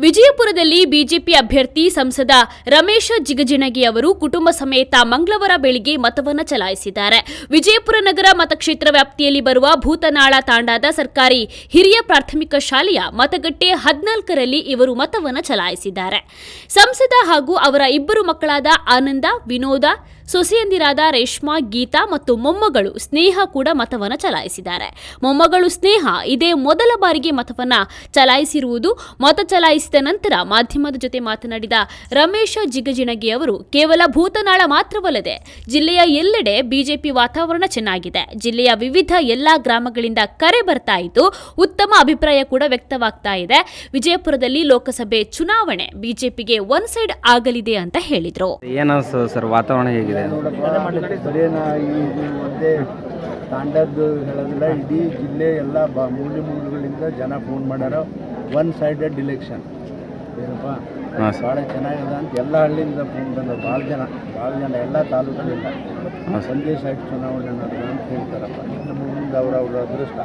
ವಿಜಯಪುರದಲ್ಲಿ ಬಿಜೆಪಿ ಅಭ್ಯರ್ಥಿ ಸಂಸದ ರಮೇಶ ಜಿಗಜಿಣಗಿ ಅವರು ಕುಟುಂಬ ಸಮೇತ ಮಂಗಳವಾರ ಬೆಳಿಗ್ಗೆ ಮತವನ್ನು ಚಲಾಯಿಸಿದ್ದಾರೆ. ವಿಜಯಪುರ ನಗರ ಮತಕ್ಷೇತ್ರ ವ್ಯಾಪ್ತಿಯಲ್ಲಿ ಬರುವ ಭೂತನಾಳ ತಾಂಡಾದ ಸರ್ಕಾರಿ ಹಿರಿಯ ಪ್ರಾಥಮಿಕ ಶಾಲೆಯ ಮತಗಟ್ಟೆ 14ರಲ್ಲಿ ಇವರು ಮತವನ್ನು ಚಲಾಯಿಸಿದ್ದಾರೆ. ಸಂಸದ ಹಾಗೂ ಅವರ ಇಬ್ಬರು ಮಕ್ಕಳಾದ ಆನಂದ, ವಿನೋದ, ಸೊಸೆಯಂದಿರಾದ ರೇಷ್ಮಾ, ಗೀತಾ ಮತ್ತು ಮೊಮ್ಮಗಳು ಸ್ನೇಹ ಕೂಡ ಮತವನ್ನು ಚಲಾಯಿಸಿದ್ದಾರೆ. ಮೊಮ್ಮಗಳು ಸ್ನೇಹ ಇದೇ ಮೊದಲ ಬಾರಿಗೆ ಮತವನ್ನು ಚಲಾಯಿಸಿರುವುದು. ಮತ ಚಲಾಯಿಸಿದ ನಂತರ ಮಾಧ್ಯಮದ ಜೊತೆ ಮಾತನಾಡಿದ ರಮೇಶ ಜಿಗಜಿಣಗಿ ಅವರು, ಕೇವಲ ಭೂತನಾಳ ಮಾತ್ರವಲ್ಲದೆ ಜಿಲ್ಲೆಯ ಎಲ್ಲೆಡೆ ಬಿಜೆಪಿ ವಾತಾವರಣ ಚೆನ್ನಾಗಿದೆ. ಜಿಲ್ಲೆಯ ವಿವಿಧ ಎಲ್ಲಾ ಗ್ರಾಮಗಳಿಂದ ಕರೆ ಬರ್ತಾ ಇದ್ದು, ಉತ್ತಮ ಅಭಿಪ್ರಾಯ ಕೂಡ ವ್ಯಕ್ತವಾಗ್ತಾ ಇದೆ. ವಿಜಯಪುರದಲ್ಲಿ ಲೋಕಸಭೆ ಚುನಾವಣೆ ಬಿಜೆಪಿಗೆ ಒನ್ ಸೈಡ್ ಆಗಲಿದೆ ಅಂತ ಹೇಳಿದ್ರು. ಸರ್ ವಾತಾವರಣ ಹೇಗಿದೆ? ಒಂದೇ ತಾಂಡದ್ದು ಹೇಳೋದಿಲ್ಲ, ಇಡೀ ಜಿಲ್ಲೆ ಎಲ್ಲ ಮೂಲೆಗಳಿಂದ ಜನ ಫೋನ್ ಮಾಡ್ಯಾರ. ಒನ್ ಸೈಡೆಡ್ ಇಲೆಕ್ಷನ್ ಏನಪ್ಪ ಭಾಳ ಚೆನ್ನಾಗದ ಅಂತ ಎಲ್ಲ ಹಳ್ಳಿಯಿಂದ ಫೋನ್ ಬಂದ. ಭಾಳ ಜನ ಎಲ್ಲ ತಾಲೂಕಿನಿಂದ ಸಂದೇಶ ಆಯ್ತು ಚುನಾವಣೆ ನಡೆದ ಅಂತ ಹೇಳ್ತಾರಪ್ಪ. ನಮ್ಮ ಮುಂದೆ ಅವ್ರ ಅದೃಷ್ಟ.